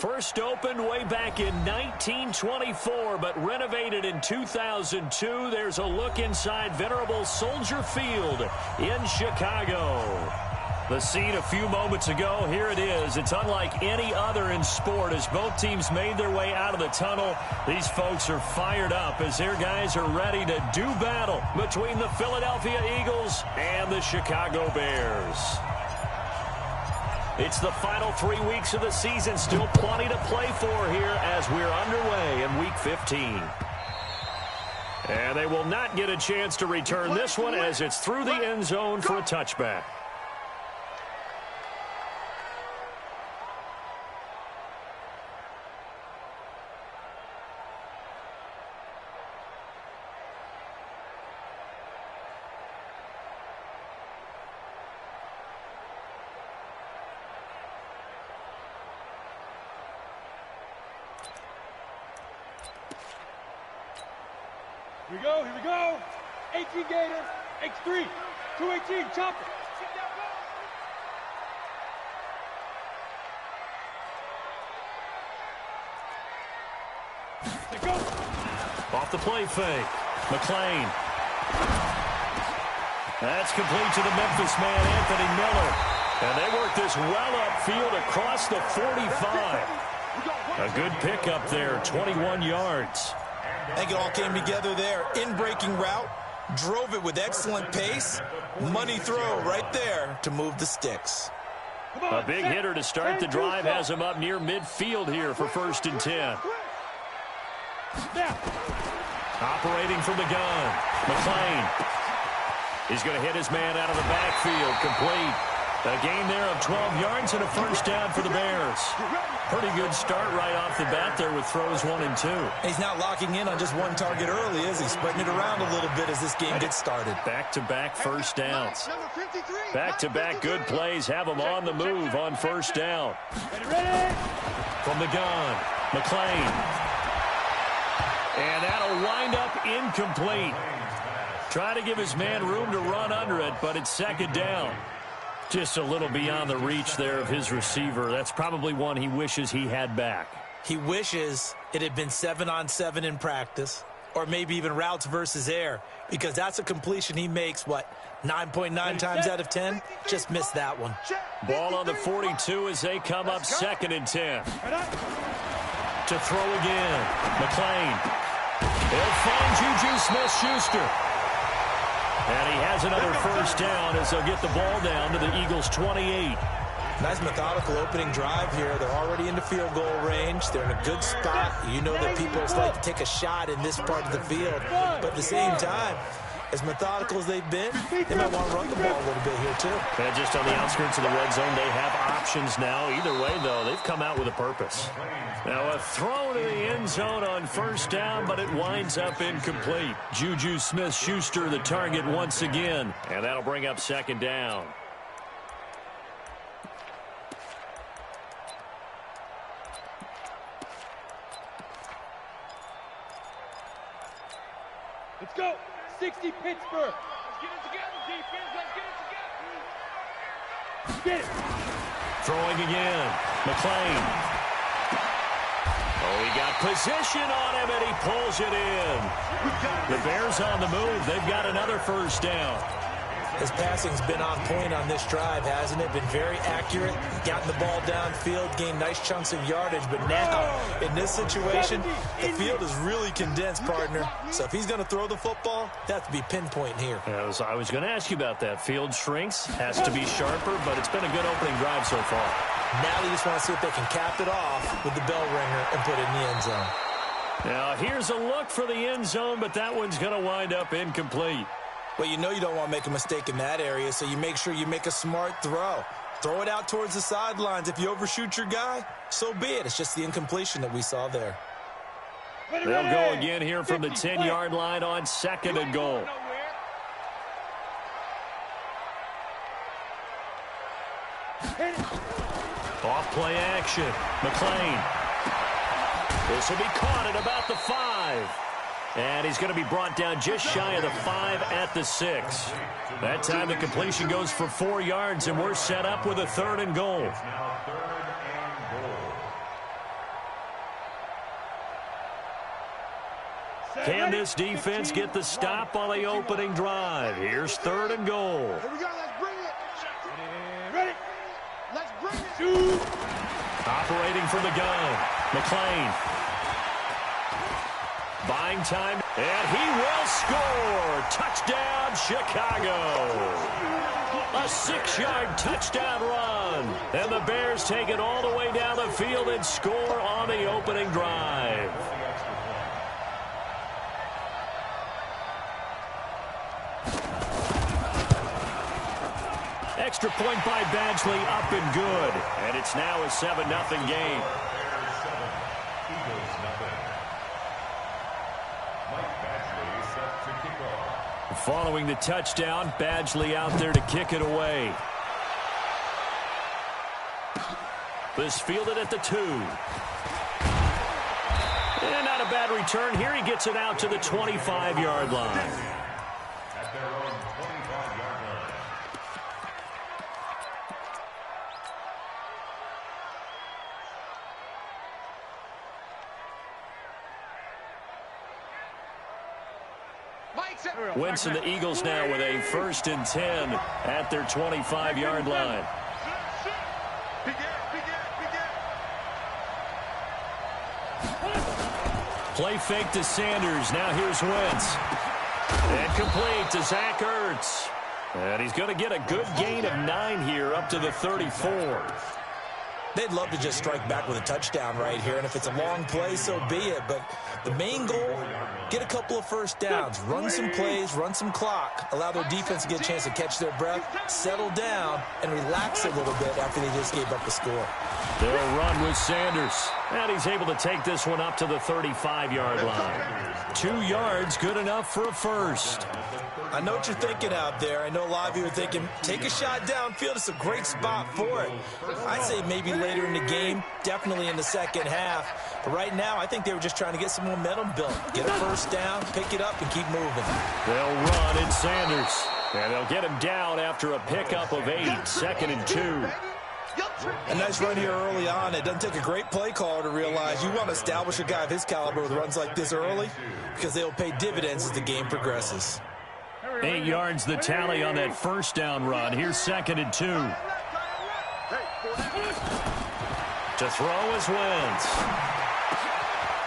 First opened way back in 1924, but renovated in 2002. There's a look inside venerable Soldier Field in Chicago. The scene a few moments ago, here it is. It's unlike any other in sport as both teams made their way out of the tunnel. These folks are fired up as their guys are ready to do battle between the Philadelphia Eagles and the Chicago Bears. It's the final 3 weeks of the season. Still plenty to play for here as we're underway in Week 15. And they will not get a chance to return this one as it's through the end zone for a touchback. Here we go. 18 Gator, X3, 218, chopper. Let's go. Off the play fake. McLean. That's complete to the Memphis man, Anthony Miller. And they work this well upfield across the 45. A good pickup there, 21 yards. I think it all came together there. In-breaking route, drove it with excellent pace. Money throw right there to move the sticks. A big hitter to start the drive has him up near midfield here for 1st and 10. Operating from the gun, McLean. He's going to hit his man out of the backfield, complete. A gain there of 12 yards and a first down for the Bears. Pretty good start right off the bat there with throws 1 and 2. He's not locking in on just one target early, is he? Spreading it around a little bit as this game gets started. Back-to-back first downs. Back-to-back good plays have him on the move on first down. From the gun, McLean. And that'll wind up incomplete. Trying to give his man room to run under it, but it's 2nd down. Just a little beyond the reach there of his receiver. That's probably one he wishes he had back. He wishes it had been 7-on-7 in practice, or maybe even routes versus air, because that's a completion he makes, 9.9 times out of 10? Just missed that one. Ball on the 42 as they come up 2nd and 10. To throw again, McLean. He'll find Juju Smith-Schuster. And he has another first down as they'll get the ball down to the Eagles' 28. Nice methodical opening drive here. They're already into field goal range. They're in a good spot. You know that people like to take a shot in this part of the field. But at the same time, as methodical as they've been, they might want to run the ball a little bit here too. And just on the outskirts of the red zone, they have options now. Either way, though, they've come out with a purpose. Now a throw to the end zone on first down, but it winds up incomplete. Juju Smith-Schuster the target once again, and that'll bring up 2nd down. Let's go. 60 Pittsburgh. Let's get it together, defense. Let's get it together. Get it. Throwing again. McLean. Oh, he got position on him, and he pulls it in. The Bears on the move. They've got another first down. His passing's been on point on this drive, hasn't it? Been very accurate. Gotten the ball downfield, gained nice chunks of yardage. But now, in this situation, the field is really condensed, partner. So if he's going to throw the football, that has to be pinpoint here. I was going to ask you about that. Field shrinks, has to be sharper, but it's been a good opening drive so far. Now they just want to see if they can cap it off with the bell ringer and put it in the end zone. Now here's a look for the end zone, but that one's going to wind up incomplete. Well, you know you don't want to make a mistake in that area, so you make sure you make a smart throw. Throw it out towards the sidelines. If you overshoot your guy, so be it. It's just the incompletion that we saw there. They'll go again here from the 10-yard line on 2nd and goal. Off play action. McLean. This will be caught at about the 5. And he's going to be brought down just shy of the 5 at the 6. That time the completion goes for 4 yards, and we're set up with a 3rd and goal. Can this defense get the stop on the opening drive? Here's 3rd and goal. Here we go. Let's bring it. Ready? Let's bring it. Shoot. Operating from the gun. McClain. Buying time. And he will score. Touchdown, Chicago. A 6-yard touchdown run. And the Bears take it all the way down the field and score on the opening drive. Extra point by Badgley, up and good. And it's now a 7-0 game. Following the touchdown, Badgley out there to kick it away. This fielded at the 2. And not a bad return here. He gets it out to the 25-yard line. At their own 25-yard line. Winston, the Eagles now with a 1st and 10 at their 25-yard line. Play fake to Sanders. Now here's Wentz. And complete to Zach Ertz. And he's going to get a good gain of 9 here up to the 34. They'd love to just strike back with a touchdown right here, and if it's a long play, so be it. But the main goal, get a couple of first downs, run some plays, run some clock, allow their defense to get a chance to catch their breath, settle down, and relax a little bit after they just gave up the score. They'll run with Sanders. And he's able to take this one up to the 35-yard line. 2 yards, good enough for a first. I know what you're thinking out there. I know a lot of you are thinking, take a shot downfield. It's a great spot for it. I'd say maybe later in the game, definitely in the second half. But right now, I think they were just trying to get some momentum built. Get a first down, pick it up, and keep moving. They'll run in Sanders. And they'll get him down after a pickup of 8, 2nd and 2. A nice run here early on. It doesn't take a great play caller to realize you want to establish a guy of his caliber with runs like this early because they will pay dividends as the game progresses. 8 yards the tally on that first down run. Here's 2nd and 2. To throw is Wentz.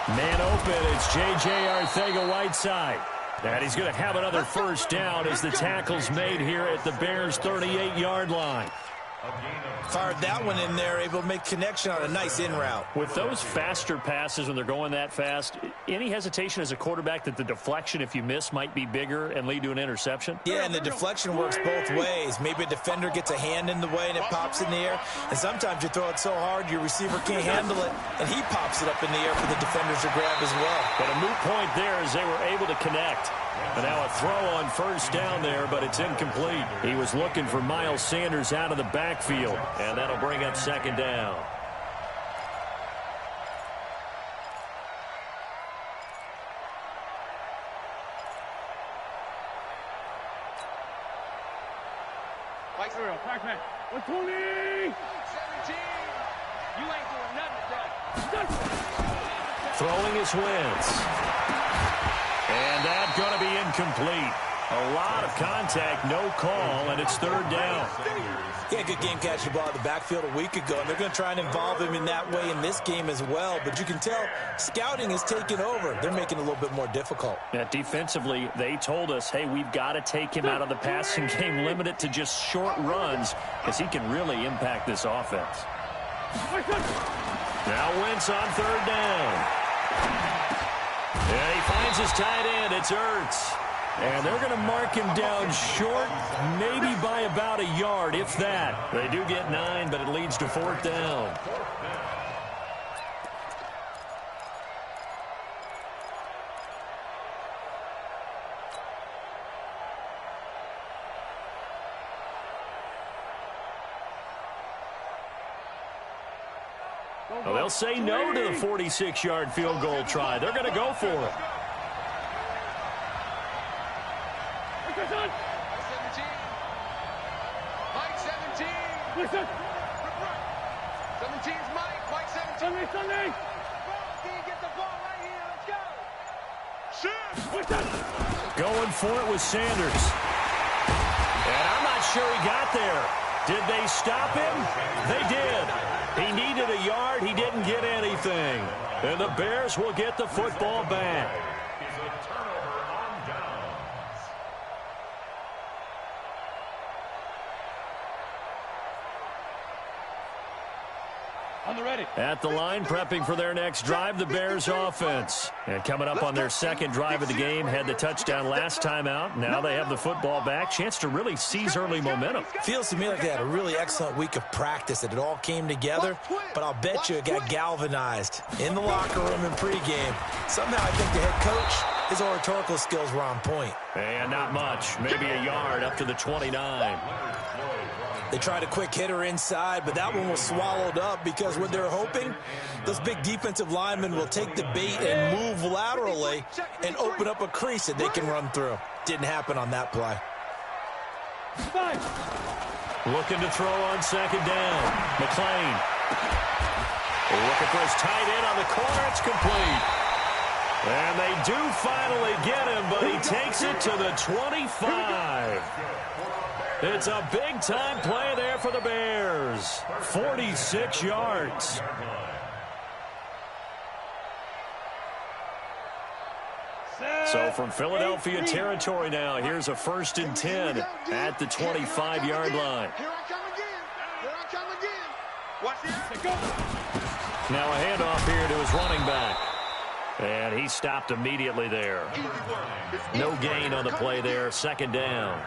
Man open, it's J.J. Arcega-Whiteside. And he's going to have another first down as the tackle's made here at the Bears' 38-yard line. Fired that one in there, able to make connection on a nice in route. With those faster passes when they're going that fast, any hesitation as a quarterback that the deflection, if you miss, might be bigger and lead to an interception? Yeah, and the deflection works both ways. Maybe a defender gets a hand in the way and it pops in the air. And sometimes you throw it so hard your receiver can't handle it, and he pops it up in the air for the defenders to grab as well. But a moot point there as they were able to connect. And now a throw on first down there, but it's incomplete. He was looking for Miles Sanders out of the backfield, and that'll bring up 2nd down. Pac-Man. 120. 17. You ain't doing nothing today. Throwing is Wentz. And that's going to be incomplete. A lot of contact, no call, and it's 3rd down. Yeah, good game catching the ball at the backfield a week ago, and they're going to try and involve him in that way in this game as well. But you can tell scouting is taking over. They're making it a little bit more difficult. Yeah, defensively, they told us, hey, we've got to take him out of the passing game, limit it to just short runs, because he can really impact this offense. Now Wentz on 3rd down. And he finds his tight end. It's Ertz. And they're going to mark him down short, maybe by about a yard, if that. They do get 9, but it leads to 4th down. Well, they'll say no to the 46-yard field goal try. They're going to go for it. 17. Mike 17. 17's Mike. Mike 17. Sunday. Can you get the ball right here? Let's go. Going for it with Sanders. And I'm not sure he got there. Did they stop him? They did. He needed a yard. He didn't get anything. And the Bears will get the football back. On the ready. At the line, prepping for their next drive, the Bears offense. And coming up on their second drive of the game, had the touchdown last time out. Now they have the football back. Chance to really seize early momentum. Feels to me like they had a really excellent week of practice, that it all came together, but I'll bet you it got galvanized in the locker room and pregame. Somehow I think the head coach, his oratorical skills were on point. And not much, maybe a yard up to the 29. They tried a quick hitter inside, but that one was swallowed up because what they're hoping, those big defensive linemen will take the bait and move laterally and open up a crease that they can run through. Didn't happen on that play. Looking to throw on second down. McClain. Looking for his tight end on the corner. It's complete. And they do finally get him, but he takes it to the 25. It's a big-time play there for the Bears. 46 yards. So from Philadelphia territory now, here's a 1st and 10 at the 25-yard line. Here I come again. Here I come again. Watch this. Now a handoff here to his running back. And he stopped immediately there. No gain on the play there. 2nd down.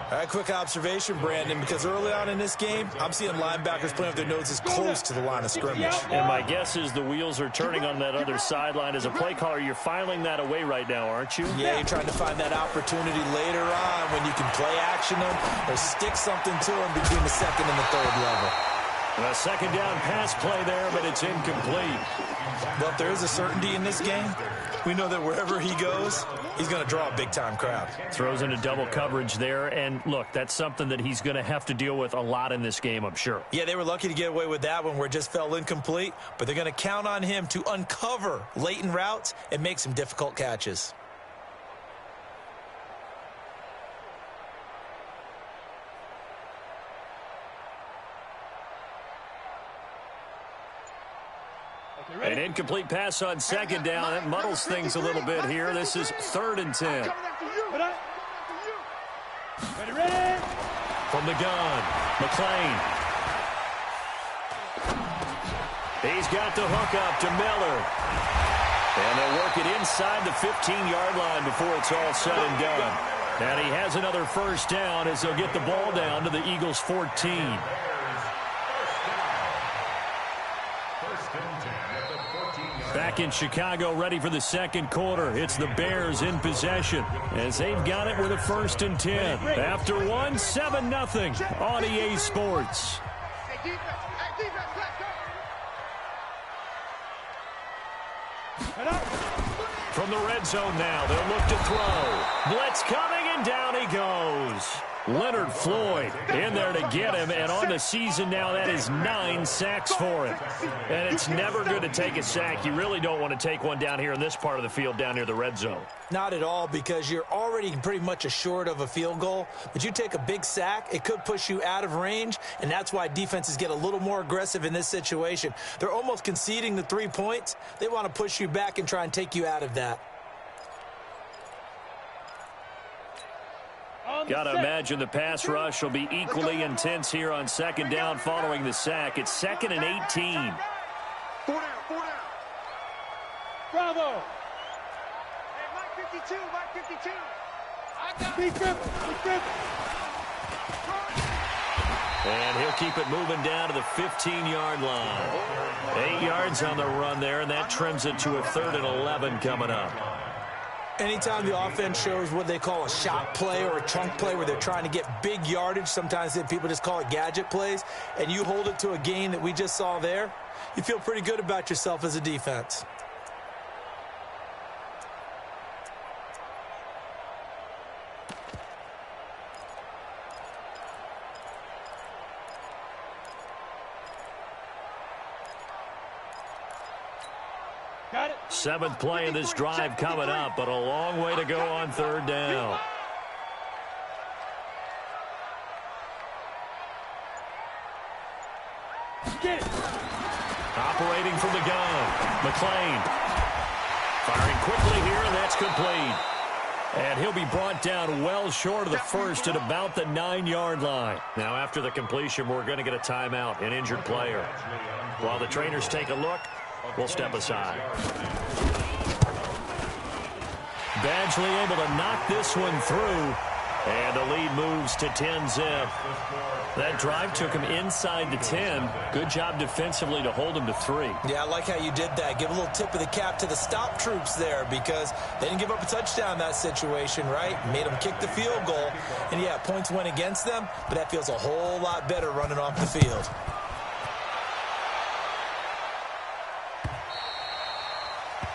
All right, quick observation, Brandon, because early on in this game, I'm seeing linebackers playing with their noses close to the line of scrimmage. And my guess is the wheels are turning on that other sideline. As a play caller, you're filing that away right now, aren't you? Yeah, you're trying to find that opportunity later on when you can play action them or stick something to them between the 2nd and the 3rd level. A 2nd down pass play there, but it's incomplete. But there is a certainty in this game. We know that wherever he goes, he's going to draw a big-time crowd. Throws into double coverage there, and look, that's something that he's going to have to deal with a lot in this game, I'm sure. Yeah, they were lucky to get away with that one where it just fell incomplete, but they're going to count on him to uncover latent routes and make some difficult catches. An incomplete pass on 2nd down. That muddles things a little bit here. This is 3rd and 10. Ready? From the gun, McClain. He's got the hook up to Miller. And they'll work it inside the 15-yard line before it's all said and done. And he has another 1st down as they'll get the ball down to the Eagles' 14. Back in Chicago, ready for the 2nd quarter. It's the Bears in possession as they've got it with a 1st and 10. After 7-0 on EA Sports. From the red zone now, they'll look to throw. Blitz coming, and down he goes. Leonard Floyd in there to get him, and on the season now, that is 9 sacks for him. And it's never good to take a sack. You really don't want to take one down here in this part of the field, down near the red zone. Not at all, because you're already pretty much assured of a field goal. But you take a big sack, it could push you out of range, and that's why defenses get a little more aggressive in this situation. They're almost conceding the 3 points. They want to push you back and try and take you out of that. Got to imagine the pass rush will be equally intense here on 2nd down following the sack. It's 2nd and 18. 4 down. Bravo. Hey, Mike 52. I got it. And he'll keep it moving down to the 15-yard line. 8 yards on the run there, and that trims it to a 3rd and 11 coming up. Anytime the offense shows what they call a shot play or a chunk play where they're trying to get big yardage, sometimes people just call it gadget plays, and you hold it to a gain that we just saw there, you feel pretty good about yourself as a defense. Seventh play of this drive coming up, but a long way to go on third down. Operating from the gun, McLean. Firing quickly here, and that's complete. And he'll be brought down well short of the first at about the 9-yard line. Now, after the completion, we're going to get a timeout, an injured player. While the trainers take a look, we'll step aside. Badgley able to knock this one through, and the lead moves to 10-zip. That drive took him inside the 10. Good job defensively to hold him to 3. Yeah, I like how you did that. Give a little tip of the cap to the stop troops there because they didn't give up a touchdown in that situation, right? Made them kick the field goal. And, yeah, points went against them, but that feels a whole lot better running off the field.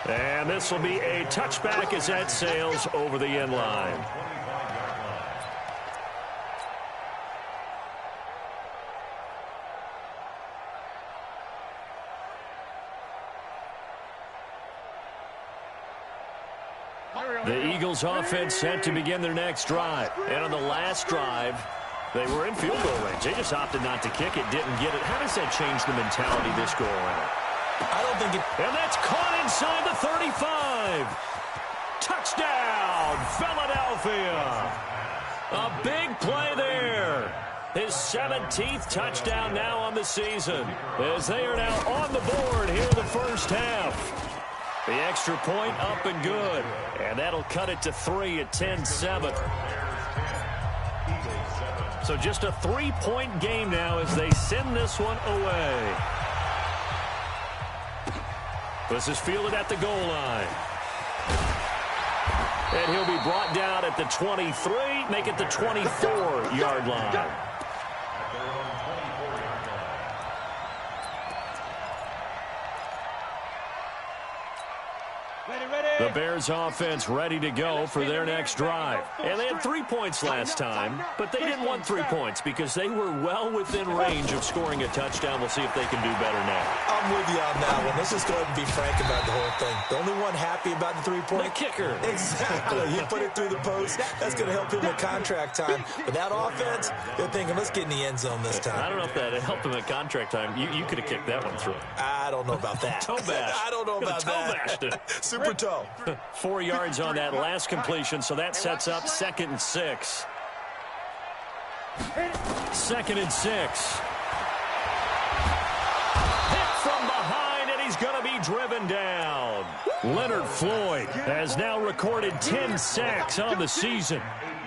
And this will be a touchback as that sails over the end line. The Eagles offense set to begin their next drive. And on the last drive, they were in field goal range. They just opted not to kick it, didn't get it. How does that change the mentality this go around? I don't think it... And that's caught inside the 35. Touchdown, Philadelphia. A big play there. His 17th touchdown now on the season, as they are now on the board here in the first half. The extra point up and good, and that'll cut it to 3 at 10-7. So just a 3-point game now as they send this one away. This is fielded at the goal line. And he'll be brought down at the 23, make it the 24-yard line. The Bears offense ready to go for their next drive. And they had 3 points last time, but they didn't want 3 points because they were well within range of scoring a touchdown. We'll see if they can do better now. I'm with you on that one. Let's just go ahead and be frank about the whole thing. The only one happy about the 3-point... The kicker. Exactly. He put it through the post. That's going to help him at contract time. But that offense, they're thinking, let's get in the end zone this time. I don't know if that helped him at contract time. You could have kicked that one through. I don't know about that. Toe bash. I don't know about that. Toe bashed it. Super toe. 4 yards on that last completion, so that sets up 2nd and 6. 2nd and 6. Hit from behind, and he's going to be driven down. Leonard Floyd has now recorded 10 sacks on the season.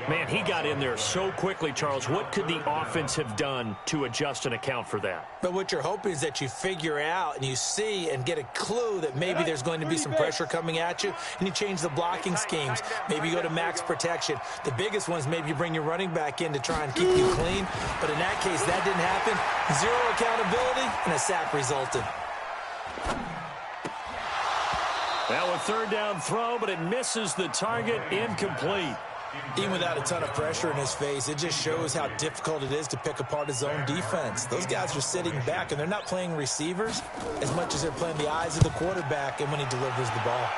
Man, he got in there so quickly, Charles. What could the offense have done to adjust and account for that? But what you're hoping is that you figure out and you see and get a clue that maybe there's going to be some pressure coming at you, and you change the blocking schemes. Maybe you go to max protection. The biggest one is maybe you bring your running back in to try and keep you clean. But in that case, that didn't happen. 0 accountability, and a sack resulted. Now a 3rd down throw, but it misses the target, incomplete. Even without a ton of pressure in his face, it just shows how difficult it is to pick apart his own defense. Those guys are sitting back, and they're not playing receivers as much as they're playing the eyes of the quarterback and when he delivers the ball.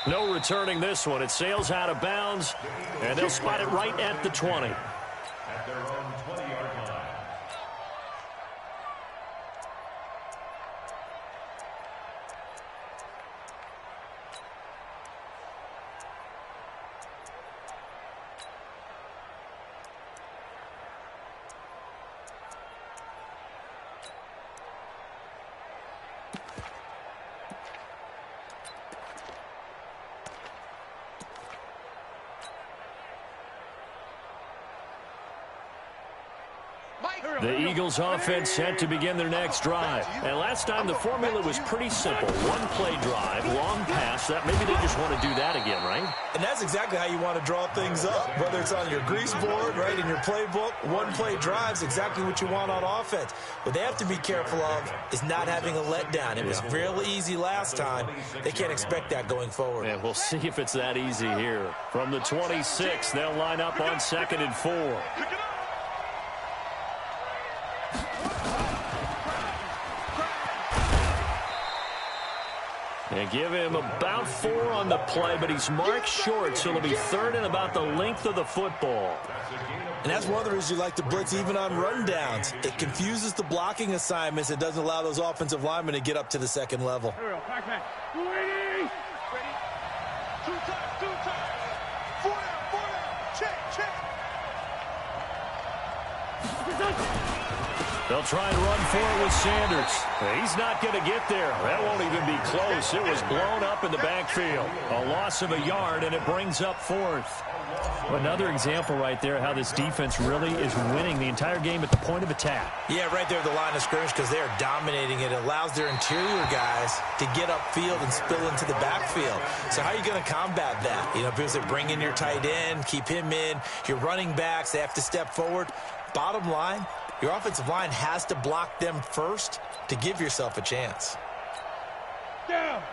No returning this one. It sails out of bounds, and they'll spot it right at the 20. At their own 20-yard line. The Eagles offense set to begin their next drive. And last time the formula was pretty simple. One play drive, long pass. That maybe they just want to do that again, right? And that's exactly how you want to draw things up. Whether it's on your grease board, right, in your playbook, one play drive's exactly what you want on offense. What they have to be careful of is not having a letdown. It was real easy last time. They can't expect that going forward. And we'll see if it's that easy here. From the 26, they'll line up on 2nd and 4. They give him about 4 on the play, but he's marked short, so it'll be 3rd and about the length of the football. And that's one of the reasons you like to blitz even on rundowns. It confuses the blocking assignments. It doesn't allow those offensive linemen to get up to the second level. Ready? 2 times. 4 down. Check. They'll try and run for it with Sanders. He's not going to get there. That won't even be close. It was blown up in the backfield. A loss of a yard, and it brings up 4th. Another example right there how this defense really is winning the entire game at the point of attack. Yeah, right there at the line of scrimmage because they are dominating it. It allows their interior guys to get upfield and spill into the backfield. So how are you going to combat that? You know, because they bring in your tight end, keep him in. Your running backs, they have to step forward. Bottom line, your offensive line has to block them first to give yourself a chance.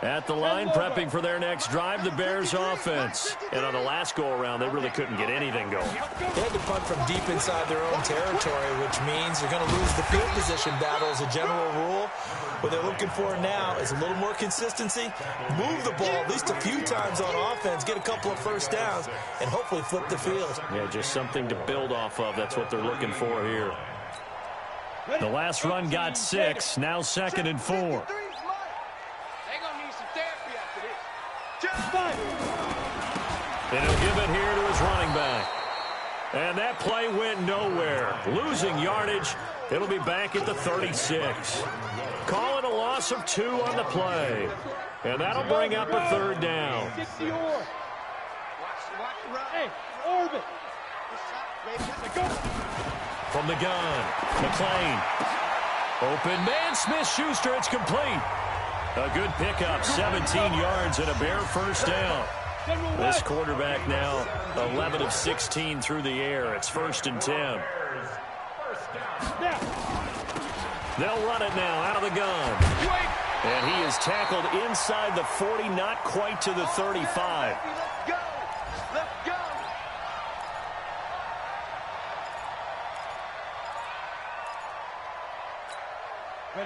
At the line, prepping for their next drive, the Bears offense. And on the last go-around, they really couldn't get anything going. They had to punt from deep inside their own territory, which means they're going to lose the field position battle as a general rule. What they're looking for now is a little more consistency, move the ball at least a few times on offense, get a couple of first downs, and hopefully flip the field. Yeah, just something to build off of. That's what they're looking for here. The last run got 6, now 2nd and 4. And he'll give it here to his running back. And that play went nowhere. Losing yardage. It'll be back at the 36. Call it a loss of 2 on the play. And that'll bring up a 3rd down. From the gun, McLean. Open man, Smith-Schuster, it's complete. A good pickup, 17 yards and a Bear first down. This quarterback now 11 of 16 through the air. It's 1st and 10. They'll run it now out of the gun. And he is tackled inside the 40, not quite to the 35.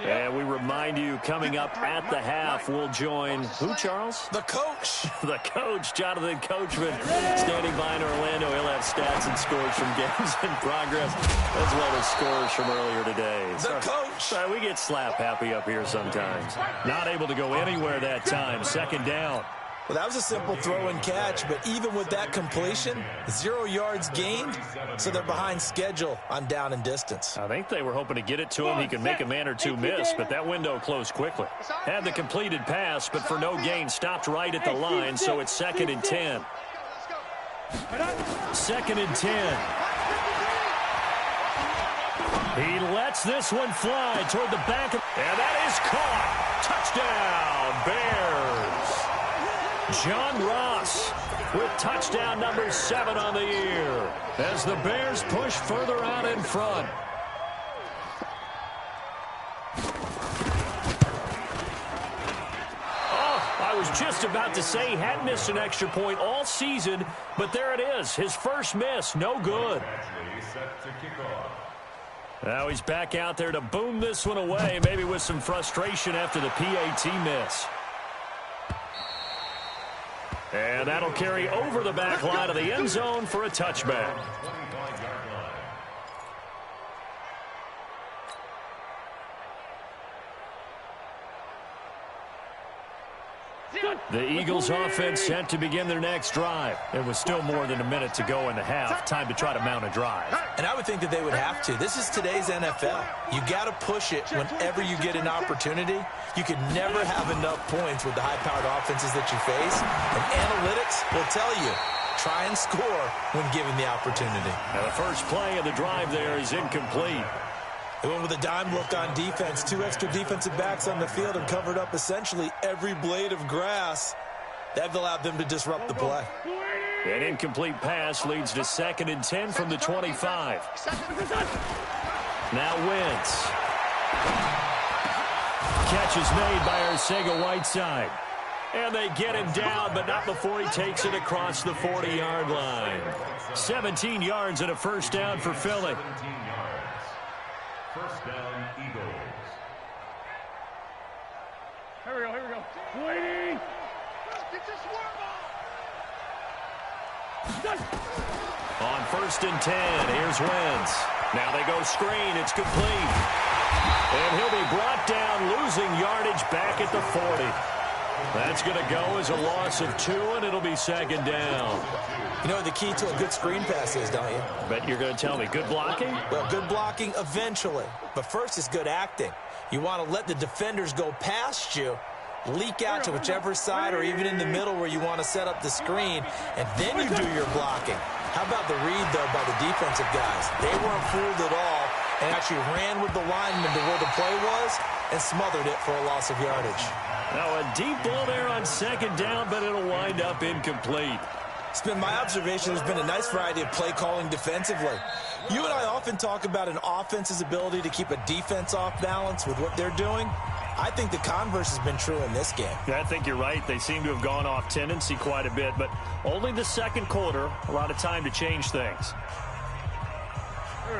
And we remind you, coming up at the half, we'll join who, Charles? The coach. The coach, Jonathan Coachman, standing by in Orlando. He'll have stats and scores from games in progress, as well as scores from earlier today. The coach. Sorry, we get slap happy up here sometimes. Not able to go anywhere that time. 2nd down. Well, that was a simple throw and catch, but even with that completion, 0 yards gained, so they're behind schedule on down and distance. I think they were hoping to get it to him. He could make a man or two miss, but that window closed quickly. Had the completed pass, but for no gain, stopped right at the line, so it's 2nd and 10. 2nd and 10. He lets this one fly toward the back, and that is caught. Touchdown, Bears. John Ross with touchdown number 7 on the year as the Bears push further out in front. Oh, I was just about to say he hadn't missed an extra point all season, but there it is. His first miss, no good. Now he's back out there to boom this one away, maybe with some frustration after the PAT miss. And that'll carry over the back line of the end zone for a touchback. The Eagles offense set to begin their next drive. It was still more than a minute to go in the half. Time to try to mount a drive. And I would think that they would have to. This is today's NFL. You got to push it whenever you get an opportunity. You can never have enough points with the high-powered offenses that you face. And analytics will tell you, try and score when given the opportunity. And the first play of the drive there is incomplete. They went with a dime look on defense. 2 extra defensive backs on the field and covered up essentially every blade of grass. That allowed them to disrupt the play. An incomplete pass leads to 2nd and 10 from the 25. Now Wentz. Catch is made by Arcega-Whiteside. And they get him down, but not before he takes it across the 40-yard line. 17 yards and a first down for Philly. First down, Eagles. Here we go. Waiting. On 1st and 10, here's Wentz. Now they go screen. It's complete. And he'll be brought down, losing yardage back at the 40. That's going to go as a loss of 2, and it'll be 2nd down. You know what the key to a good screen pass is, don't you? Bet you're going to tell me. Good blocking? Well, good blocking eventually. But first is good acting. You want to let the defenders go past you, leak out to whichever side or even in the middle where you want to set up the screen, and then you do your blocking. How about the read, though, by the defensive guys? They weren't fooled at all and actually ran with the lineman to where the play was and smothered it for a loss of yardage. Now a deep ball there on 2nd down, but it'll wind up incomplete. It's been my observation there's been a nice variety of play calling defensively. You and I often talk about an offense's ability to keep a defense off balance with what they're doing. I think the converse has been true in this game. Yeah, I think you're right. They seem to have gone off tendency quite a bit, but only the 2nd quarter, a lot of time to change things.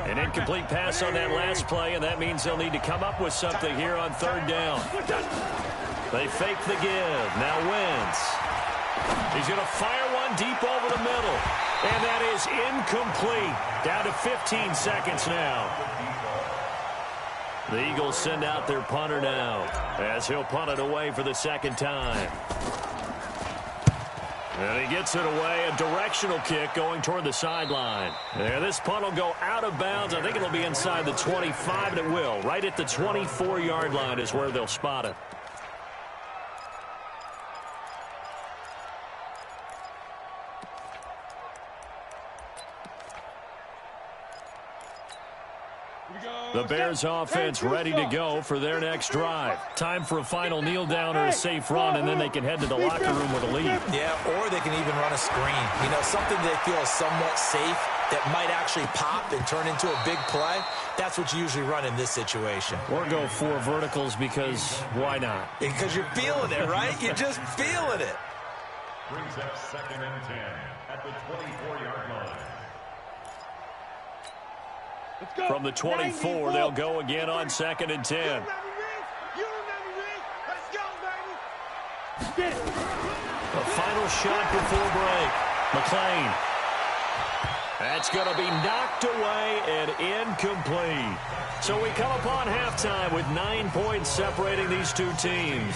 An incomplete pass on that last play, and that means they'll need to come up with something here on 3rd down. They fake the give. Now Wentz. He's going to fire one deep over the middle, and that is incomplete. Down to 15 seconds now. The Eagles send out their punter now as he'll punt it away for the 2nd time. And he gets it away, a directional kick going toward the sideline. And this punt will go out of bounds. I think it'll be inside the 25, and it will. Right at the 24-yard line is where they'll spot it. The Bears offense ready to go for their next drive. Time for a final kneel down or a safe run, and then they can head to the locker room with a lead. Yeah, or they can even run a screen. You know, something they feel is somewhat safe that might actually pop and turn into a big play. That's what you usually run in this situation. Or go 4 verticals because why not? Because you're feeling it, right? You're just feeling it. Brings up 2nd and 10 at the 24-yard line. From the 24, they'll go again on 2nd and 10. A final shot before break. McClain. That's going to be knocked away and incomplete. So we come upon halftime with 9 points separating these two teams.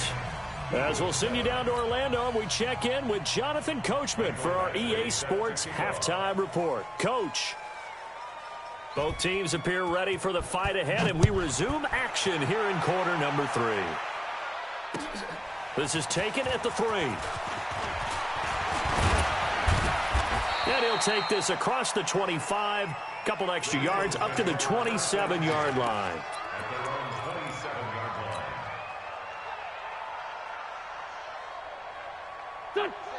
As we'll send you down to Orlando, we check in with Jonathan Coachman for our EA Sports Halftime Report. Coach. Both teams appear ready for the fight ahead, and we resume action here in quarter number 3. This is taken at the 3. And he'll take this across the 25, couple extra yards up to the 27-yard line.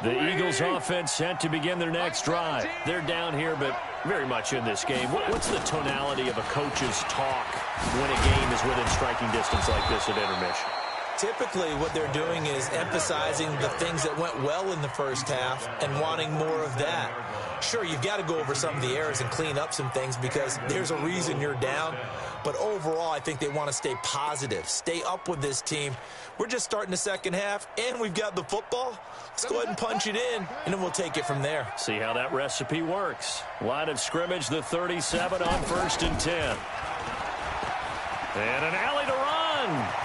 The Eagles offense set to begin their next drive. They're down here, but very much in this game. What's the tonality of a coach's talk when a game is within striking distance like this at intermission? Typically, what they're doing is emphasizing the things that went well in the first half and wanting more of that. Sure, you've got to go over some of the errors and clean up some things because there's a reason you're down. But overall, I think they want to stay positive, stay up with this team. We're just starting the second half, and we've got the football. Let's go ahead and punch it in, and then we'll take it from there. See how that recipe works. Line of scrimmage, the 37 on 1st and 10. And an alley to run.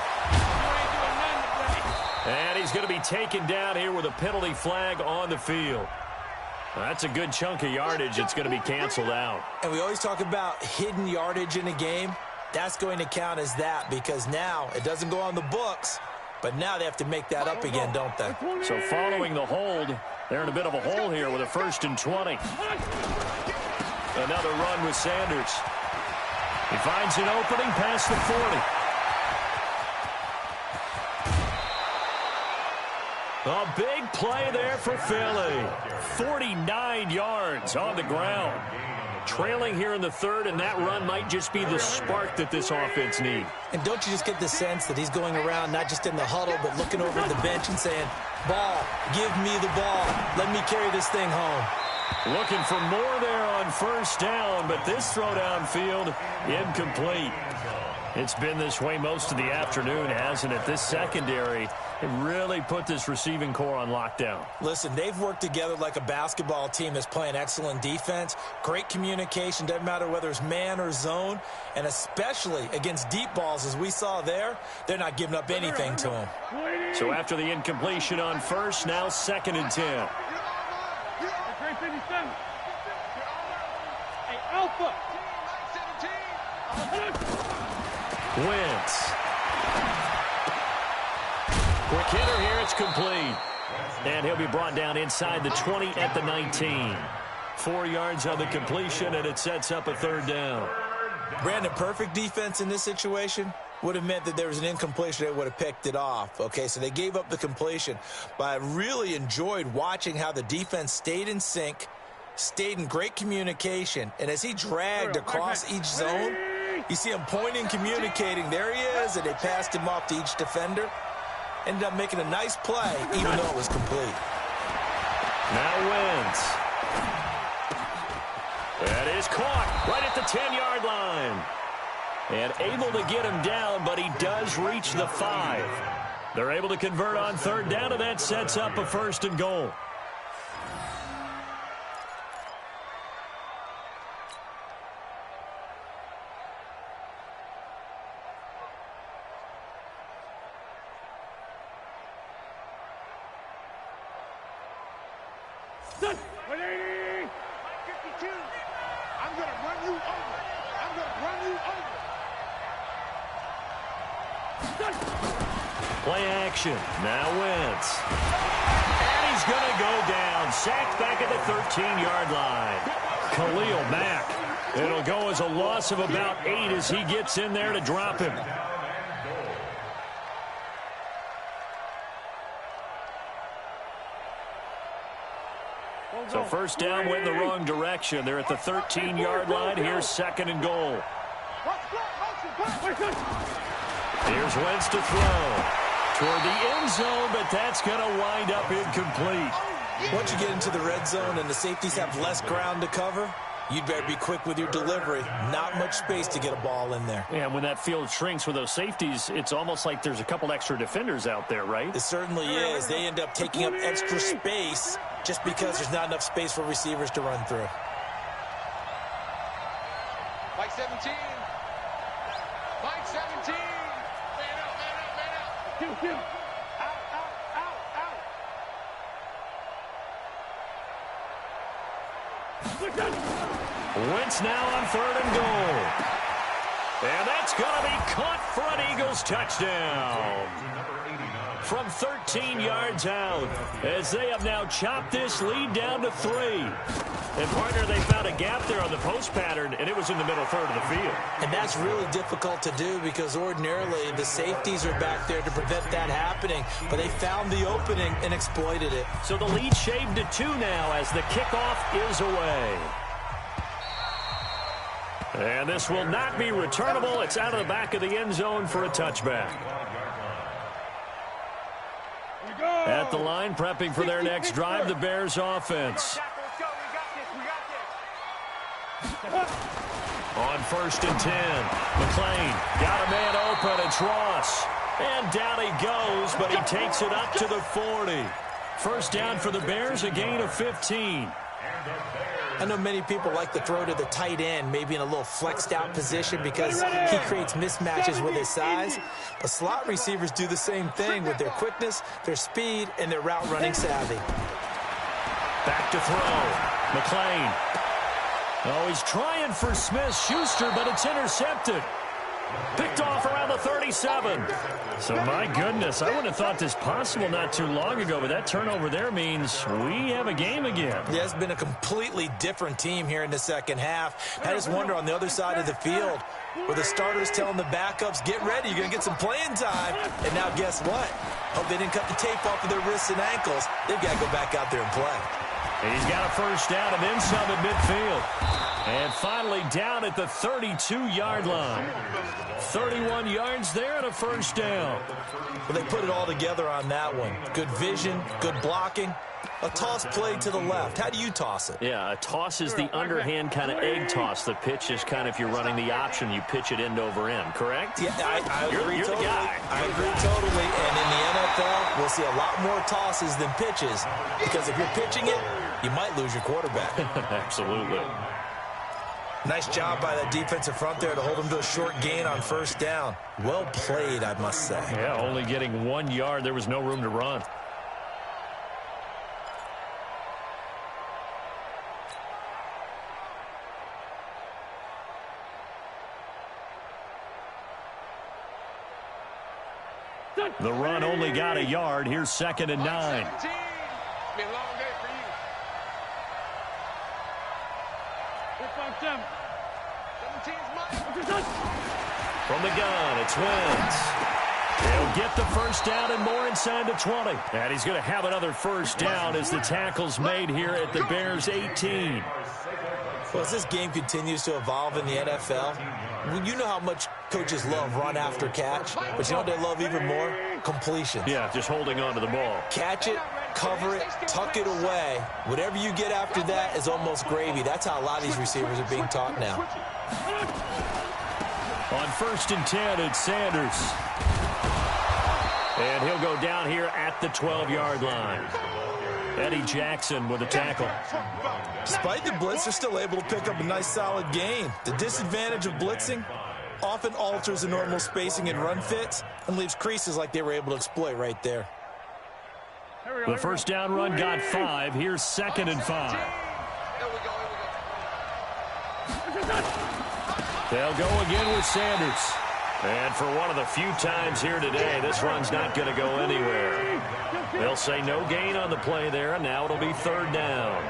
And he's going to be taken down here with a penalty flag on the field. That's a good chunk of yardage. It's going to be canceled out. And we always talk about hidden yardage in a game. That's going to count as that because now it doesn't go on the books, but now they have to make that up again, don't they? So following the hold, they're in a bit of a hole here with a 1st and 20. Another run with Sanders. He finds an opening past the 40. A big play there for Philly. 49 yards on the ground. Trailing here in the 3rd, and that run might just be the spark that this offense needs. And don't you just get the sense that he's going around not just in the huddle, but looking over at the bench and saying, ball, give me the ball. Let me carry this thing home. Looking for more there on 1st down, but this throw downfield incomplete. It's been this way most of the afternoon, hasn't it? This secondary, it really put this receiving core on lockdown. Listen, they've worked together like a basketball team that's playing excellent defense. Great communication, doesn't matter whether it's man or zone. And especially against deep balls, as we saw there, they're not giving up anything to them. So after the incompletion on first, now 2nd and 10. Hey, Alpha. Wentz. Quick hitter here, it's complete. And he'll be brought down inside the 20 at the 19. 4 yards on the completion, and it sets up a 3rd down. Brandon, perfect defense in this situation would have meant that there was an incompletion. They would have picked it off. Okay, so they gave up the completion. But I really enjoyed watching how the defense stayed in sync, stayed in great communication. And as he dragged across each zone, you see him pointing, communicating. There he is, and they passed him off to each defender. Ended up making a nice play, even though it was complete. Now Wentz. That is caught right at the 10-yard line. And able to get him down, but he does reach the 5. They're able to convert on 3rd down, and that sets up a 1st and goal. Play action. Now Wentz. And he's going to go down. Sacked back at the 13-yard line. Khalil Mack. It'll go as a loss of about 8 as he gets in there to drop him. So 1st down went in the wrong direction. They're at the 13-yard line. Here's 2nd and goal. Here's Wentz to throw toward the end zone, but that's going to wind up incomplete. Once you get into the red zone and the safeties have less ground to cover, you'd better be quick with your delivery. Not much space to get a ball in there. And when that field shrinks with those safeties, it's almost like there's a couple extra defenders out there, right? It certainly is. They end up taking up extra space just because there's not enough space for receivers to run through. Mike 17. Mike 17. Man up, man up, man up. Kill. Out. Wentz now on 3rd and goal. And that's going to be caught for an Eagles touchdown. From 13 yards out, as they have now chopped this lead down to 3. And, partner, they found a gap there on the post pattern, and it was in the middle 3rd of the field. And that's really difficult to do because ordinarily the safeties are back there to prevent that happening. But they found the opening and exploited it. So the lead shaved to 2 now as the kickoff is away. And this will not be returnable. It's out of the back of the end zone for a touchback. At the line, prepping for their next drive, the Bears offense. On 1st and 10, McLean got a man open. It's Ross. And down he goes, but he takes it up to the 40. 1st down for the Bears, a gain of 15. I know many people like to throw to the tight end, maybe in a little flexed out position because he creates mismatches with his size. But slot receivers do the same thing with their quickness, their speed, and their route running savvy. Back to throw. McLean. Oh, he's trying for Smith-Schuster, but it's intercepted. Picked off around the 37. So, my goodness, I wouldn't have thought this possible not too long ago, but that turnover there means we have a game again. Yeah, it's been a completely different team here in the second half. I just wonder on the other side of the field where the starters telling the backups, get ready, you're going to get some playing time. And now guess what? Hope they didn't cut the tape off of their wrists and ankles. They've got to go back out there and play. And he's got a 1st down and then some at midfield. And finally down at the 32-yard line. 31 yards there and a first down. Well, they put it all together on that one. Good vision, good blocking. A toss play to the left. How do you toss it? Yeah, a toss is the underhand kind of egg toss. The pitch is kind of, if you're running the option, you pitch it end over end, correct? Yeah, I agree you're totally. The guy. I agree totally. And in the NFL, we'll see a lot more tosses than pitches. Because if you're pitching it, you might lose your quarterback. Absolutely. Nice job by that defensive front there to hold him to a short gain on first down. Well played, I must say. Yeah, only getting 1 yard. There was no room to run. The run only got a yard. Here's 2nd and 9. It's been a long day for you. 17's mine. From the gun, it's Wentz. He'll get the first down and more inside the 20. And he's going to have another first down as the tackle's made here at the Bears' 18. Well, as this game continues to evolve in the NFL, you know how much coaches love run after catch, but you know what they love even more? Completions. Yeah, just holding on to the ball. Catch it, cover it, tuck it away. Whatever you get after that is almost gravy. That's how a lot of these receivers are being taught now. On 1st and 10, it's Sanders. And he'll go down here at the 12-yard line. Eddie Jackson with a tackle. Despite the blitz, they're still able to pick up a nice solid gain. The disadvantage of blitzing often alters the normal spacing and run fits and leaves creases like they were able to exploit right there. The first down run got 5. Here's 2nd and 5. They'll go again with Sanders. And for one of the few times here today, this run's not going to go anywhere. They'll say no gain on the play there, and now it'll be 3rd down.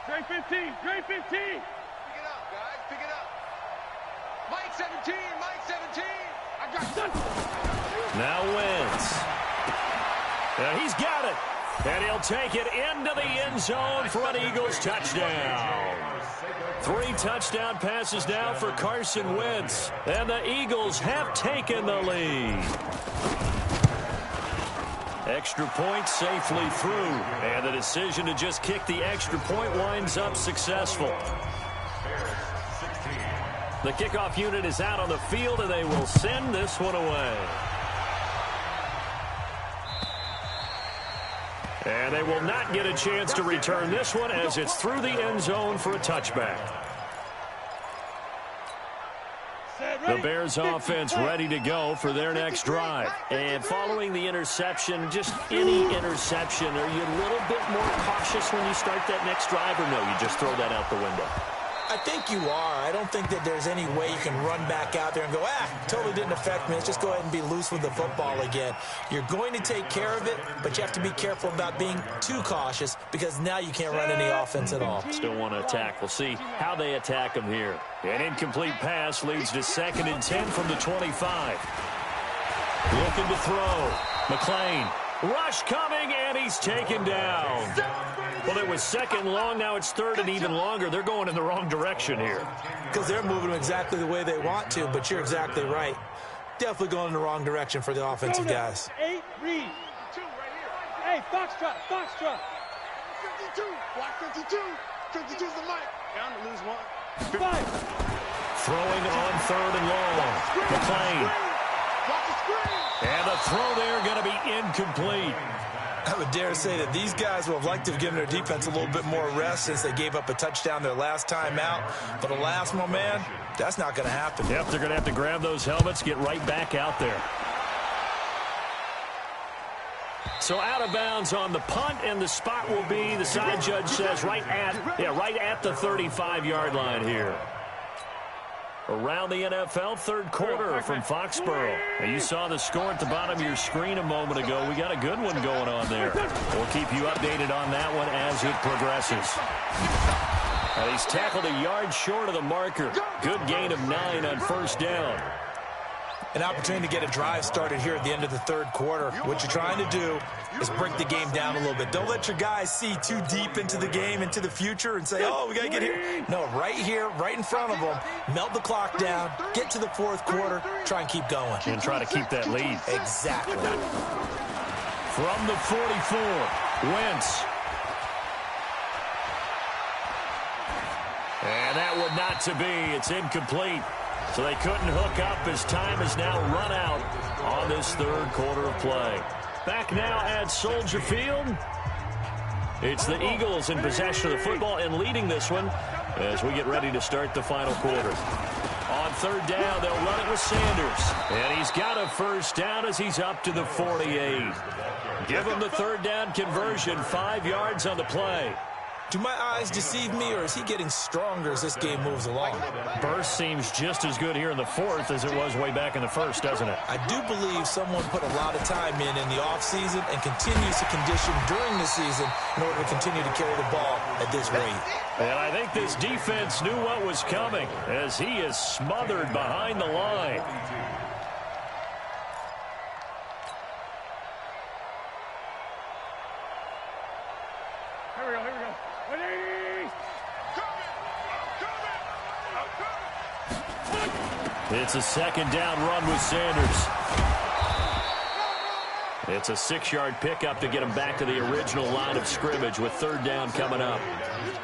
Trey 15, Trey 15. Pick it up, guys. Pick it up. Mike 17, Mike 17. I got done. Now Wentz. And he's got it. And he'll take it into the end zone for an Eagles touchdown. 3 touchdown passes now for Carson Wentz. And the Eagles have taken the lead. Extra point safely through. And the decision to just kick the extra point winds up successful. The kickoff unit is out on the field, and they will send this one away. And they will not get a chance to return this one as it's through the end zone for a touchback. The Bears offense ready to go for their next drive. And following the interception, just any interception, are you a little bit more cautious when you start that next drive, or no, you just throw that out the window? I think you are. I don't think that there's any way you can run back out there and go, totally didn't affect me. Let's just go ahead and be loose with the football again. You're going to take care of it, but you have to be careful about being too cautious because now you can't run any offense at all. Still want to attack. We'll see how they attack him here. An incomplete pass leads to 2nd and 10 from the 25. Looking to throw. McLean. Rush coming, and he's taken down. Well, it was 2nd long. Now it's 3rd and even longer. They're going in the wrong direction here. Because they're moving exactly the way they want to, but you're exactly right. Definitely going in the wrong direction for the offensive guys. 8, read. 2 right here. Hey, Foxtrot, Foxtrot. 52. Block 52. 52's the mic. Down to lose 1. 5. Throwing on 3rd and long. McLean. Block the screen. And the throw there going to be incomplete. I would dare say that these guys would have liked to have given their defense a little bit more rest since they gave up a touchdown their last time out. But alas, my man, that's not going to happen. Yep, they're going to have to grab those helmets, get right back out there. So out of bounds on the punt, and the spot will be, the side judge says, right at the 35-yard line here. Around the NFL, 3rd quarter from Foxborough. And you saw the score at the bottom of your screen a moment ago. We got a good one going on there. We'll keep you updated on that one as it progresses. And he's tackled a yard short of the marker. Good gain of 9 on 1st down. An opportunity to get a drive started here at the end of the third quarter. What you're trying to do is break the game down a little bit. Don't let your guys see too deep into the game, into the future, and say, oh, we got to get here. No, right here, right in front of them, melt the clock down, get to the fourth quarter, try and keep going. And try to keep that lead. Exactly. From the 44, Wentz. And that would not to be. It's incomplete. So they couldn't hook up as time has now run out on this third quarter of play. Back now at Soldier Field. It's the Eagles in possession of the football and leading this one as we get ready to start the final quarter. On third down, they'll run it with Sanders. And he's got a first down as he's up to the 48. Give him the third down conversion, 5 yards on the play. Do my eyes deceive me, or is he getting stronger as this game moves along? Burst seems just as good here in the fourth as it was way back in the first, doesn't it? I do believe someone put a lot of time in the offseason and continues to condition during the season in order to continue to carry the ball at this rate. And I think this defense knew what was coming as he is smothered behind the line. It's a second down run with Sanders. It's a 6-yard pickup to get him back to the original line of scrimmage with third down coming up.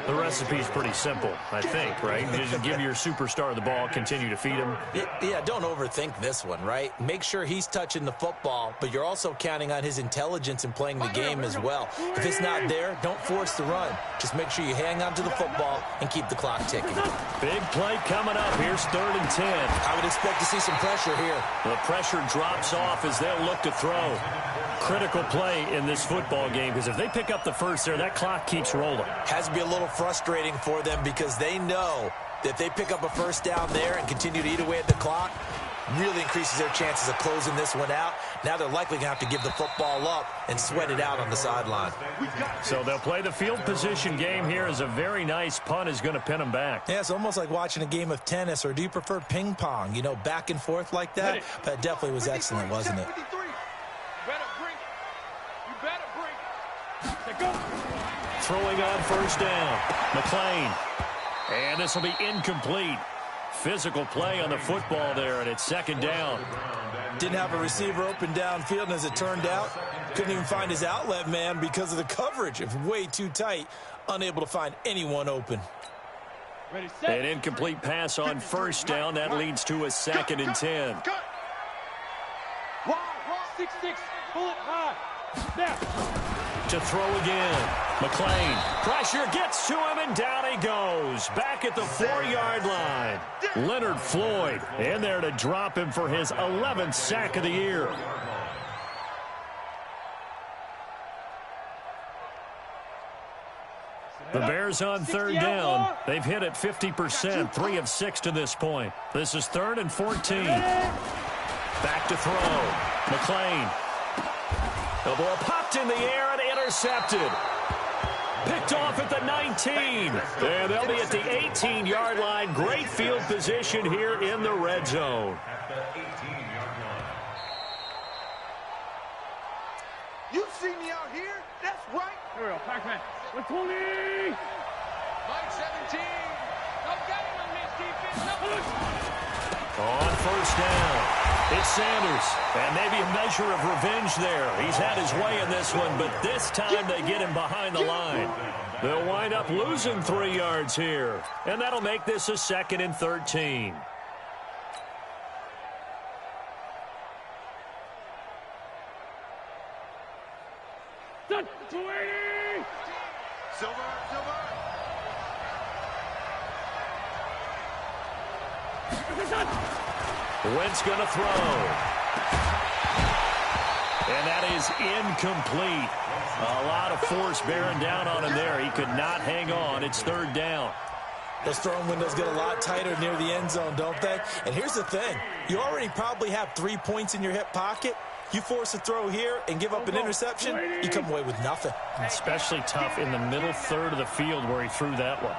The recipe's pretty simple, I think, right? You just give your superstar the ball, continue to feed him. Yeah, don't overthink this one, right? Make sure he's touching the football, but you're also counting on his intelligence in playing the game as well. If it's not there, don't force the run. Just make sure you hang on to the football and keep the clock ticking. Big play coming up. Here's 3rd and 10. I would expect to see some pressure here. The pressure drops off as they'll look to throw. Critical play in this football game because if they pick up the first there, that clock keeps rolling. Has to be a little frustrating for them because they know that if they pick up a first down there and continue to eat away at the clock, really increases their chances of closing this one out. Now they're likely going to have to give the football up and sweat it out on the sideline. So they'll play the field position game here as a very nice punt is going to pin them back. Yeah, it's almost like watching a game of tennis, or do you prefer ping pong? You know, back and forth like that? But it definitely was excellent, wasn't it? Throwing on first down. McLean. And this will be incomplete. Physical play on the football there, and it's 2nd down. Didn't have a receiver open downfield, and as it turned out, couldn't even find his outlet man because of the coverage. It was way too tight, unable to find anyone open. An incomplete pass on first down. That leads to a 2nd and 10. 6-6, pull it high. Snap. To throw again. McLean. Pressure gets to him, and down he goes. Back at the 4-yard line. Leonard Floyd in there to drop him for his 11th sack of the year. The Bears on 3rd down. They've hit it 50%, 3 of 6 to this point. This is 3rd and 14. Back to throw. McLean. The ball popped in the air and intercepted. Picked off at the 19. And they'll be at the 18-yard line. Great field position here in the red zone. You see me out here? That's right. Here we go, Pac-Man. 120. Mike 17. No game on this defense. On first down, it's Sanders. And maybe a measure of revenge there. He's had his way in this one, but this time they get him behind the line. They'll wind up losing 3 yards here. And that'll make this a 2nd and 13. Done. 280. Silver. Wentz going to throw. And that is incomplete. A lot of force bearing down on him there. He could not hang on. It's 3rd down. Those throwing windows get a lot tighter near the end zone, don't they? And here's the thing. You already probably have 3 points in your hip pocket. You force a throw here and give up an interception, you come away with nothing. Especially tough in the middle third of the field where he threw that one.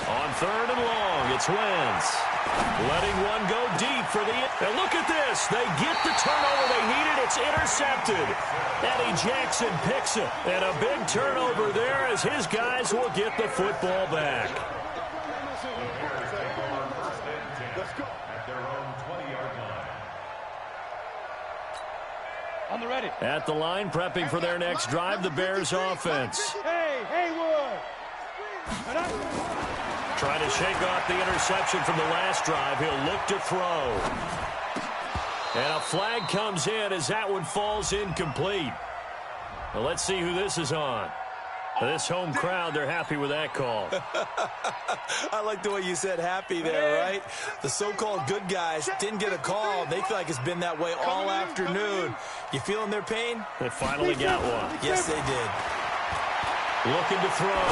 On 3rd and long, it's Wentz. Letting one go deep for the... And look at this. They get the turnover they needed. It's intercepted. Eddie Jackson picks it. And a big turnover there as his guys will get the football back. On the ready. At the line, prepping for their next drive, the Bears offense. Hey, Haywood. Trying to shake off the interception from the last drive. He'll look to throw. And a flag comes in as that one falls incomplete. Well, let's see who this is on. This home crowd, they're happy with that call. I like the way you said happy there, right? The so-called good guys didn't get a call. They feel like it's been that way all afternoon. You feeling their pain? They finally got one. Yes, they did. Looking to throw.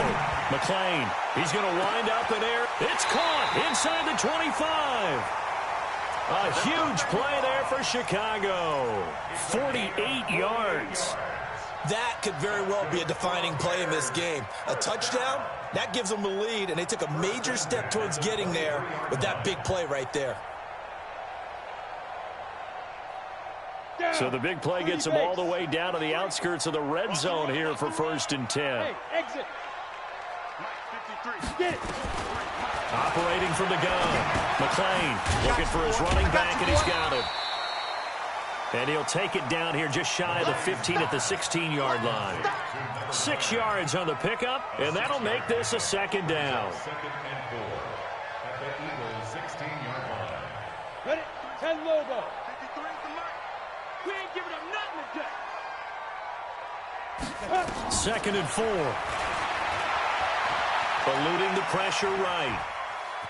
McLean. He's going to wind up in air. It's caught inside the 25. A huge play there for Chicago. 48 yards. That could very well be a defining play in this game. A touchdown, that gives them the lead, and they took a major step towards getting there with that big play right there. So the big play gets them all the way down to the outskirts of the red zone here for 1st and 10. Hey, exit. Get it. Operating from the gun. McLean looking for his running back, and he's got it. And he'll take it down here just shy of the 15 at the 16-yard line. 6 yards on the pickup, and that'll make this a 2nd down. 2nd and 4 at the Eagles' 16-yard line. Ready? 10 logo. We ain't giving up nothing today. 2nd and 4. Eluding the pressure right.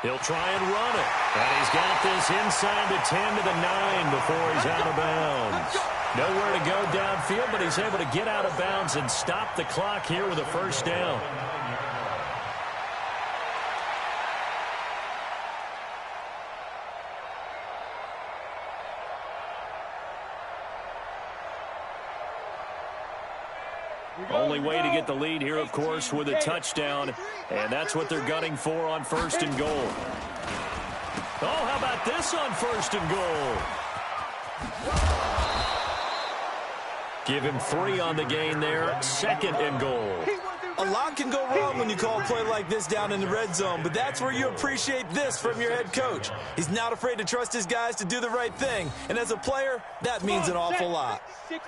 He'll try and run it. And he's got this inside the 10 to the 9 before he's out of bounds. Nowhere to go downfield, but he's able to get out of bounds and stop the clock here with a 1st down. Only way to get the lead here, of course, with a touchdown. And that's what they're gunning for on 1st and goal. Oh, how about this on 1st and goal? Give him 3 on the gain there. 2nd and goal. A lot can go wrong when you call a play like this down in the red zone, but that's where you appreciate this from your head coach. He's not afraid to trust his guys to do the right thing, and as a player, that means an awful lot.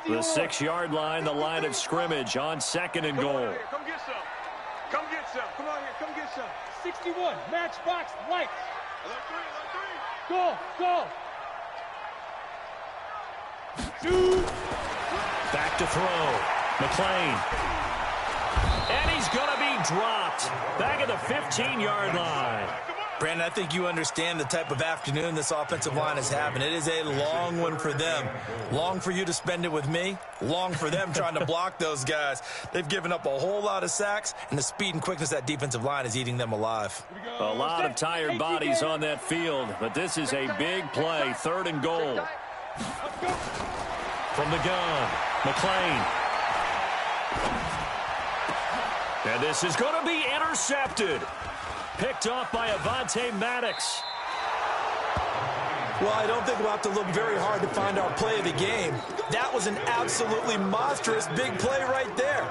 The 6-yard line, the line of scrimmage on 2nd and goal. Come get some. Come get some. Come on here. Come get some. 61. Matchbox lights. Go. Go. Shoot. Back to throw. McLean. And he's going to be dropped back at the 15-yard line. Brandon, I think you understand the type of afternoon this offensive line is having. It is a long one for them. Long for you to spend it with me. Long for them trying to block those guys. They've given up a whole lot of sacks, and the speed and quickness of that defensive line is eating them alive. A lot of tired bodies on that field, but this is a big play. 3rd and goal. From the gun, McLean. And this is going to be intercepted. Picked off by Avonte Maddox. Well, I don't think we'll have to look very hard to find our play of the game. That was an absolutely monstrous big play right there.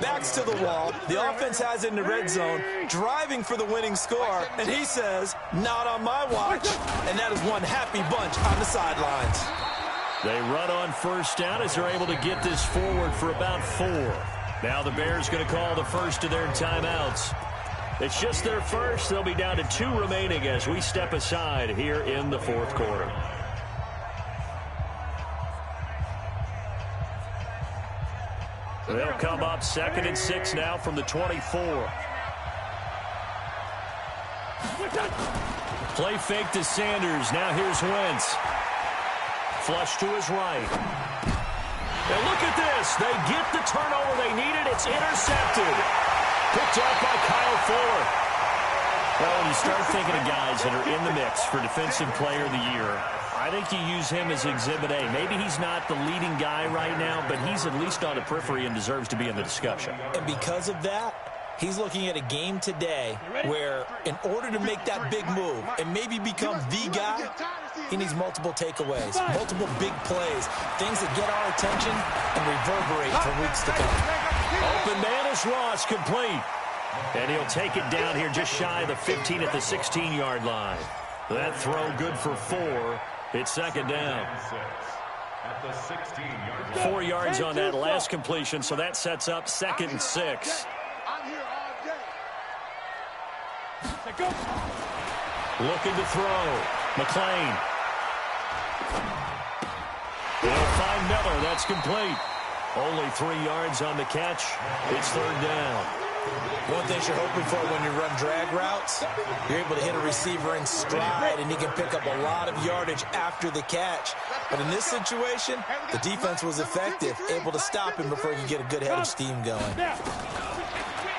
Backs to the wall. The offense has it in the red zone, driving for the winning score. And he says, not on my watch. And that is one happy bunch on the sidelines. They run on 1st down as they're able to get this forward for about 4. Now the Bears going to call the first of their timeouts. It's just their first. They'll be down to 2 remaining as we step aside here in the 4th quarter. They'll come up 2nd and 6 now from the 24. Play fake to Sanders. Now here's Wentz. Flush to his right. And look at this. They get the turnover they needed. It's intercepted. Picked up by Kyle Fuller. Well, when you start thinking of guys that are in the mix for Defensive Player of the Year, I think you use him as Exhibit A. Maybe he's not the leading guy right now, but he's at least on the periphery and deserves to be in the discussion. And because of that, He's looking at a game today where in order to make that big move and maybe become the guy, he needs multiple takeaways, multiple big plays, things that get our attention and reverberate for weeks to come. Open man is Ross, complete. And he'll take it down here just shy of the 15 at the 16-yard line. That throw good for 4. It's second down. At the 16-yard line. 4 yards on that last completion, so that sets up 2nd and 6. I'm here all day. Looking to throw. McLean. They'll find Miller. That's complete. Only 3 yards on the catch. It's third down. One thing you're hoping for when you run drag routes, you're able to hit a receiver in stride, and he can pick up a lot of yardage after the catch. But in this situation, the defense was effective, able to stop him before he could get a good head of steam going.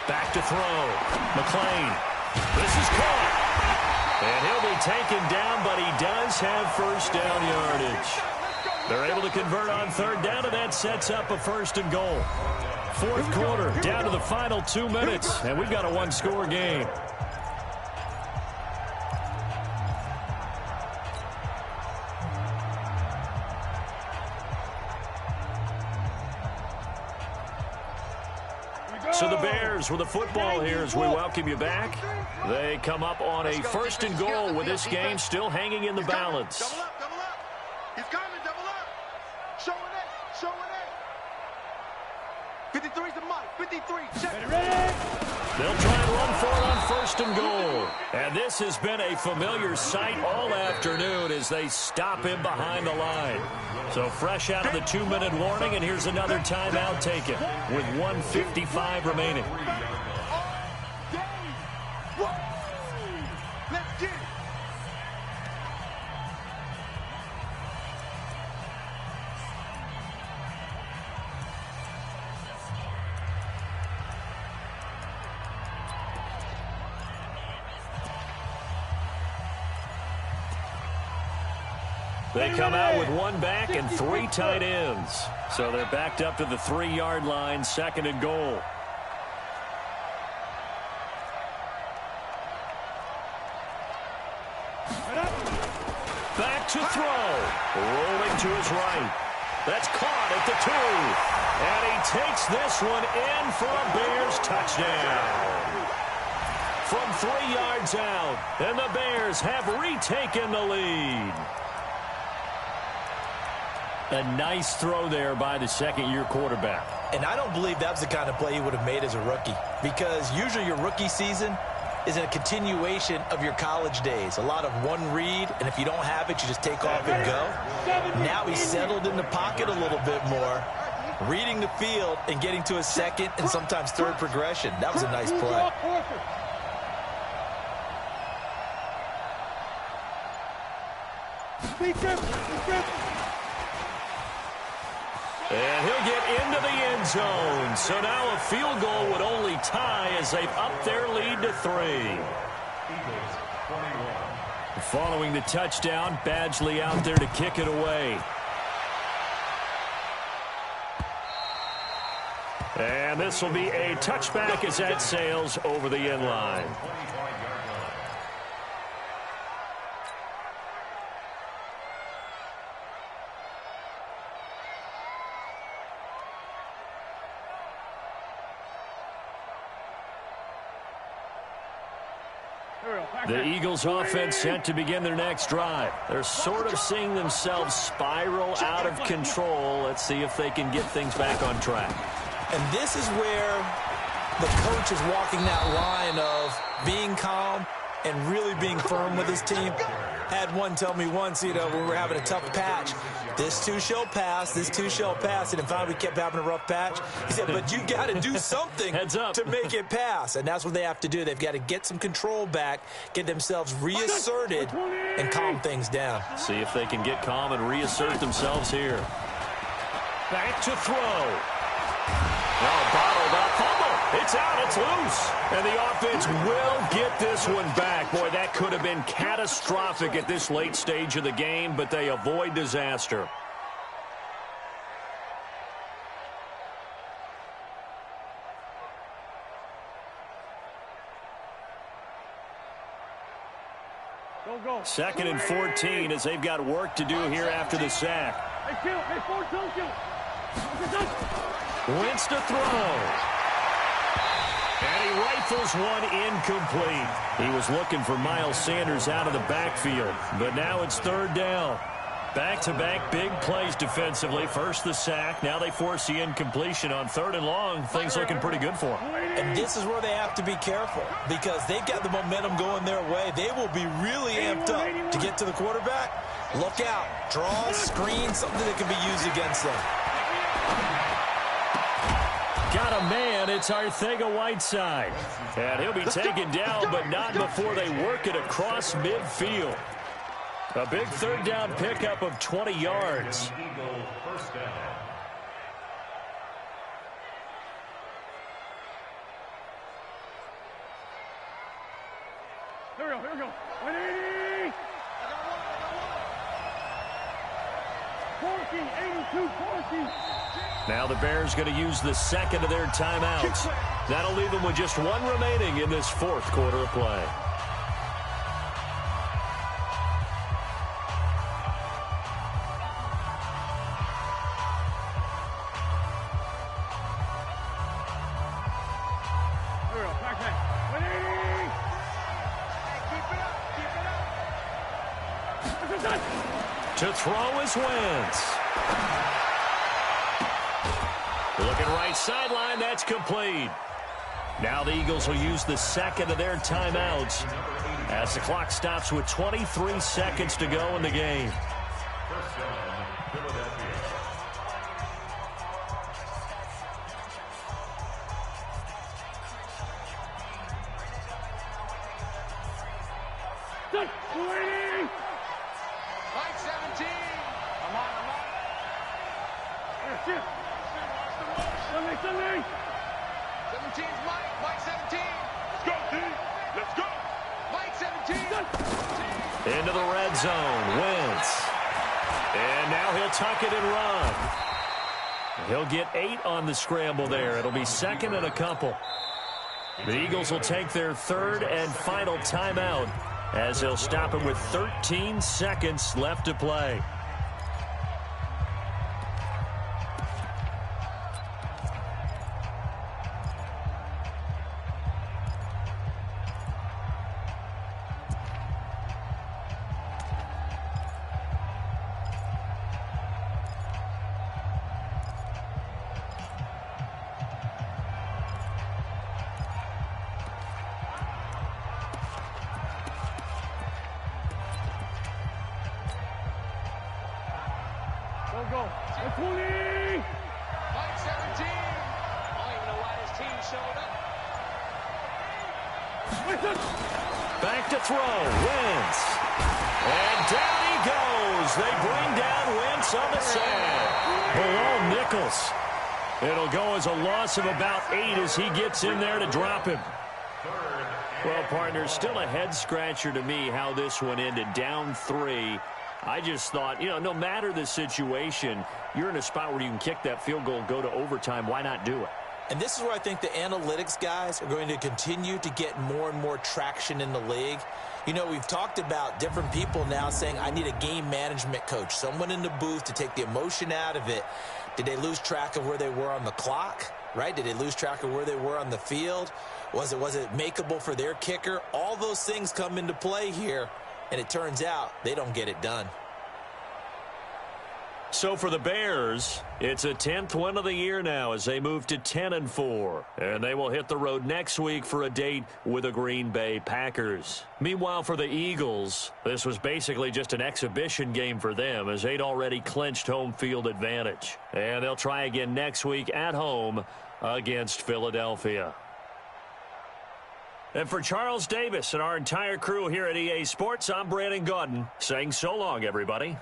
Back to throw. McLean. This is caught. And he'll be taken down, but he does have first down yardage. They're able to convert on third down, and that sets up a 1st and goal. Fourth quarter, down to the final 2 minutes, and we've got a one-score game. So the Bears with the football here as we welcome you back. They come up on a 1st and goal with this game still hanging in the balance. Double up, double up. He's coming, double up. Showing it, showing it. 53's the mark, 53, check. They'll try and run for it on 1st and goal. And this has been a familiar sight all afternoon as they stop him behind the line. So fresh out of the 2-minute warning, and here's another timeout taken with 1:55 remaining. Let's get it. They come out with 1 back and 3 tight ends. So they're backed up to the 3-yard line, 2nd and goal. Back to throw. Rolling to his right. That's caught at the 2. And he takes this one in for a Bears touchdown. From 3 yards out. And the Bears have retaken the lead. A nice throw there by the second-year quarterback. And I don't believe that was the kind of play he would have made as a rookie, because usually your rookie season is a continuation of your college days. A lot of one read, and if you don't have it, you just take off and go. Now he's settled in the pocket a little bit more, reading the field and getting to a second and sometimes third progression. That was a nice play. And he'll get into the end zone. So now a field goal would only tie as they've upped their lead to 3. Following the touchdown, Badgley out there to kick it away. And this will be a touchback as that sails over the end line. The Eagles offense set to begin their next drive. They're sort of seeing themselves spiral out of control. Let's see if they can get things back on track. And this is where the coach is walking that line of being calm and really being firm with his team. Had one tell me once, when we were having a tough patch, this too shall pass, this too shall pass. And finally we kept having a rough patch. He said, but you got to do something to make it pass. And that's what they have to do. They've got to get some control back, get themselves reasserted, and calm things down. See if they can get calm and reassert themselves here. Back to throw. Oh, bottled up. Fumble. It's out. It's loose. And the offense will get this one back. Boy, that could have been catastrophic at this late stage of the game, but they avoid disaster. 2nd and 14 as they've got work to do here after the sack. Wentz to throw. And he rifles one incomplete. He was looking for Miles Sanders out of the backfield, but now it's 3rd down. Back-to-back big plays defensively. First the sack. Now they force the incompletion on 3rd and long. Things looking pretty good for them. And this is where they have to be careful because they've got the momentum going their way. They will be really amped up to get to the quarterback. Look out. Draw, screen, something that can be used against them. Got a man. It's Arcega-Whiteside. And he'll be taken down, but not before they work it across midfield. A big 3rd down pickup of 20 yards. Eagles first down. Here we go. 180. 40, 82, 40. Now the Bears going to use the 2nd of their timeouts. That'll leave them with just 1 remaining in this 4th quarter of play. To throw is Wentz. Looking right sideline, that's complete. Now the Eagles will use the 2nd of their timeouts as the clock stops with 23 seconds to go in the game. First down, Philadelphia. Mike 17. I'm on. 17's Mike. Mike 17. Let's go, D. Let's go. Mike 17. Into the red zone, Wentz. And now he'll tuck it and run. He'll get 8 on the scramble there. It'll be 2nd and a couple. The Eagles will take their 3rd and final timeout as they'll stop him with 13 seconds left to play. Go. 20. Mike 17. I don't even know why this team showed up. Back to throw, Wentz. And down he goes. They bring down Wentz on the sack. Below Nichols. It'll go as a loss of about 8 as he gets in there to drop him. Well, partner, still a head-scratcher to me how this one ended. Down 3. I just thought, no matter the situation, you're in a spot where you can kick that field goal, go to overtime. Why not do it? And this is where I think the analytics guys are going to continue to get more and more traction in the league. We've talked about different people now saying, I need a game management coach, someone in the booth to take the emotion out of it. Did they lose track of where they were on the clock, right? Did they lose track of where they were on the field? Was it makeable for their kicker? All those things come into play here. And it turns out they don't get it done. So for the Bears, it's a 10th win of the year now as they move to 10-4. And they will hit the road next week for a date with the Green Bay Packers. Meanwhile, for the Eagles, this was basically just an exhibition game for them as they'd already clinched home field advantage. And they'll try again next week at home against Philadelphia. And for Charles Davis and our entire crew here at EA Sports, I'm Brandon Gaudin saying so long, everybody.